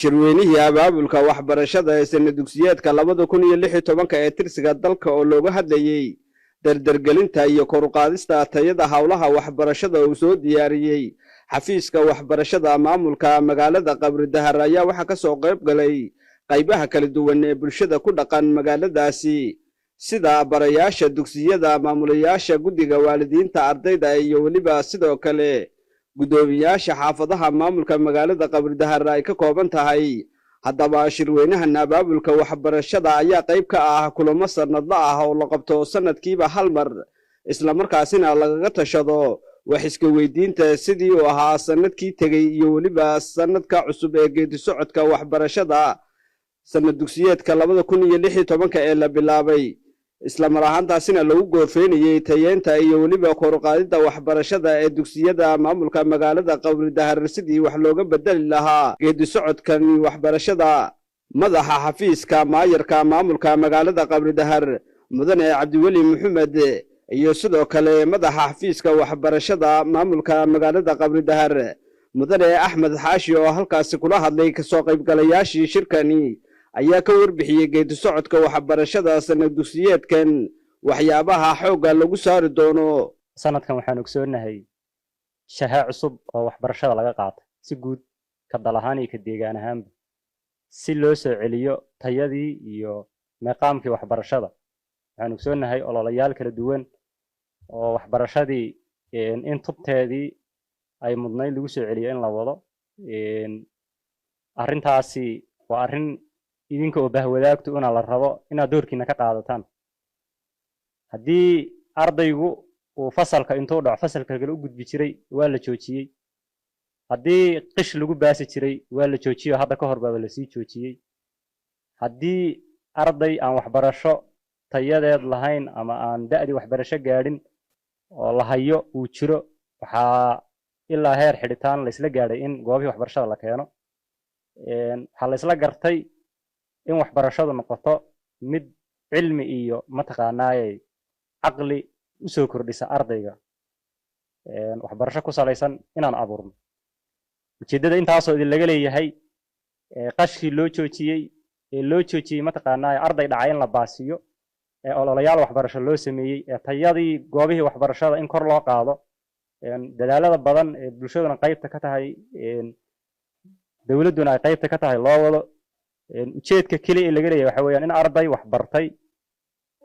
shirweynihii abaabulka waxbarashada ee sanad dugsiyeedka 2016 ee tirsiga dalka oo looga hadlayay dardargelinta iyo kor u qaadista tayada hawlaha waxbarashada uu soo diyaariyay xafiiska waxbarashada maamulka magaalada Qabri Dahar ayaa waxa ka soo qayb galay qaybaha kala duwan ee bulshada ku dhaqan magaaladaasi sida barayaasha dugsiyada maamulayaasha guddiga waalidiinta ardayda iyo waliba sidoo kale gudoomiyaasha xaafadaha maamulka magaalada Qabri Dahar ay ka kooban tahay haddaba shirweynahan abaabulka waxbarashada ayaa qayb ka ah kulamo sanadle ah oo la qabto sanadkiiba hal mar isla markaasina lagaga tashado wax iska weydiinta sidii uu ahaa sanadkii tagay iyo waliba sanadka cusub ee geedi socodka waxbarashada sanad dugsiyeedka 2016 ee la bilaabay isla mar ahaantaasina lagu goofeynayay tayeenta iyo waliba kor u qaadida waxbarashada ee dugsiyada maamulka magaalada Qabri Dahar sidii wax looga bedeli lahaa geedi socodkan waxbarashada madaxa xafiiska maayarka maamulka magaalada Qabri Dahar mudane Cabdiweli Maxamed iyo sidoo kale madaxa xafiiska waxbarashada maamulka magaalada Qabri Dahar mudane Axmed Xaashi oo halkaas kula hadlay ka soo qayb galayaashii shirkani ayaa ka warbixiyay geedi socodka waxbarashada sanad dugsiyeedkan waxyaabaha xoogga lagu saari doono sanadkan waxaan ogsoonahay shahaad cusub oo waxbarashada laga qaatay si guud ka dal ahaan iyo ka deegaan ahaanba si loo soo celiyo tayadii iyo maqaamkii waxbarashada waxaan ogsoonahay ololayaal kala duwan oo waxbarashadii in tubteedii ay mudnayd lagu soo celiyo in la wado arrintaasi waa arrin idinka oo bahwadaagtu una la rabo inaad doorkiina ka qaadataan haddii ardaygu uu fasalka intuu dhaco fasalka kale u gudbi jiray waa la joojiyay haddii qish lagu baasi jiray waa la joojiyay hadda ka hor baa la sii joojiyay haddii arday aan waxbarasho tayadeed lahayn ama aan da'di waxbarasho gaadhin oo la hayo uu jiro waxaa ilaa heer xidhitaan la isla gaadhay in goobihii waxbarashada la keeno waxaa la isla gartay in waxbarashadu noqoto mid cilmi iyo mataqaanaayay aqli u soo kordhisa ardayga waxbarasho ku salaysan inaan abuurno ujeedada intaasoo idin laga leeyahay qashkii loo joojiyey mataqaanaay arday dhacay in la baasiyo ololayaal waxbarasho loo sameeyey tayadii goobihii waxbarashada in kor loo qaado dadaalada badan ee bulshaduna qaybta ka tahay dawladuna ay qaybta ka tahay loo wado ujeedka kaliya ee laga leeyahay waxa weeyaan in arday wax bartay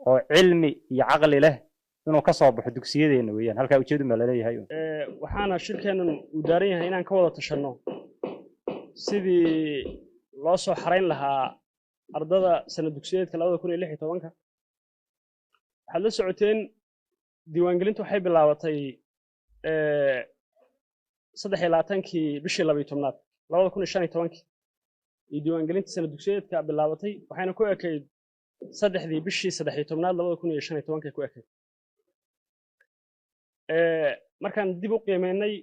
oo cilmi iyo aqli leh inuu ka soo baxo dugsiyadeena weeyaan halka ujeedu ma leeyahay waxaana shirkeenan u daaran yahay inaan ka wada tashano sidii loo soo xareyn lahaa ardada sanad dugsiyeedka 2016 waxaad la socoteen diiwaangelintu waxay bilaabatay 23kii bishii 12aad 2015 iyo diiwaangelinta sanad dugsiyeedka bilaabatay waxayna ku ekayd 3dii bishii 13aad 2015 ku ekayd markaan dib u qiimeynay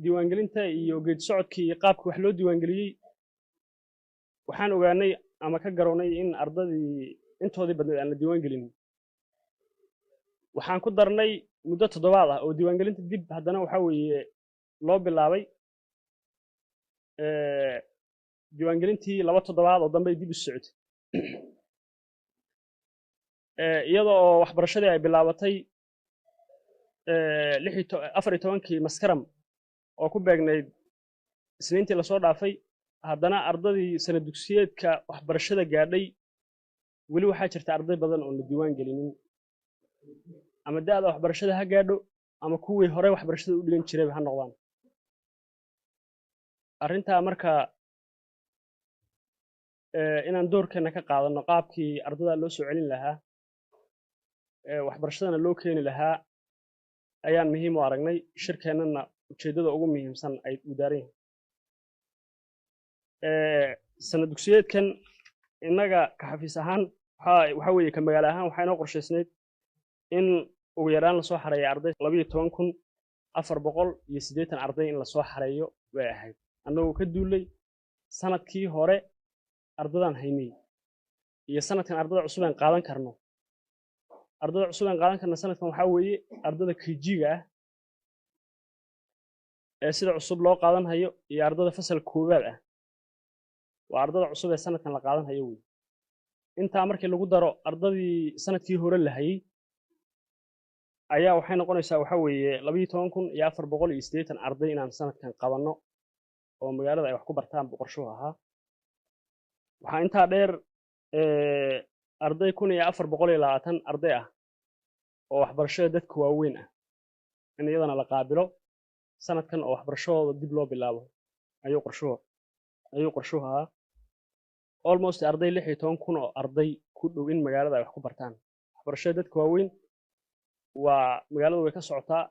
diiwaangelinta iyo geedi socodkii qaabka wax loo diiwaangeliyay waxaan ogaanay ama ka garoonay in ardadii intoodii badneed aan la diiwaangelin waxaan ku darnay muddo 7 ah oo diiwaangelinta dib haddana waxa weeye loo bilaabay diiwaangelintii 2 toddobaad oo dambe dib u socotay iyadoo waxbarashadii ay bilaabatay 14kii maskaram oo ku beegnayd isniintii la soo dhaafay haddana ardadii sanad dugsiyeedka waxbarashada gaadhay weli waxaa jirta arday badan oo la diiwaan gelinin ama da'da waxbarashada ha gaadho ama kuwii hore waxbarashada u dhigan jiray ha noqdaan arrintaa marka inaan doorkeena ka qaadano qaabkii ardada loo soo celin lahaa waxbarashadana loo keeni lahaa ayaan muhiim u aragnay shirkeenana ujeedada ugu muhiimsan ay u daaran yihiin sanad dugsiyeedkan innaga ka xafiis ahaan waxa weeye ka magaalo ahaan waxaa inoo qorshaysnayd in ugu yaraan lasoo xareeyo arday 12,480 arday in lasoo xareeyo way ahayd annagoo ka duulay sanadkii hore ardadan haynay iyo sanadkan ardada cusub aan qaadan karno ardada cusub aan qaadan karno sanadkan waxa weeye ardada KG-ga ah ee sida cusub loo qaadan hayo iyo ardada fasal koowaad ah وأرض عصبة سنة كان لقادن هيوي أنت أمرك اللي قدروا أرضي سنة فيه هور اللي هي أيا وحين قلنا يساوي حوي لبي تونكن يافر بقول يستيتن أرضينا عن سنة كان قبلنا ومجالد أي وحكو برتان بقرشوها waxaa intaa dheer arday 1420 arday ah oo waxbarashada dadka waaweyn ah in iyadana la qaabilo sanadkan oo waxbarashadooda dib loo bilaabo ayuu qorshuhu almost arday 16,000 oo arday ku dhow in magaalada ay wax ku bartaan waxbarashada dadka waaweyn waa magaalada way ka socotaa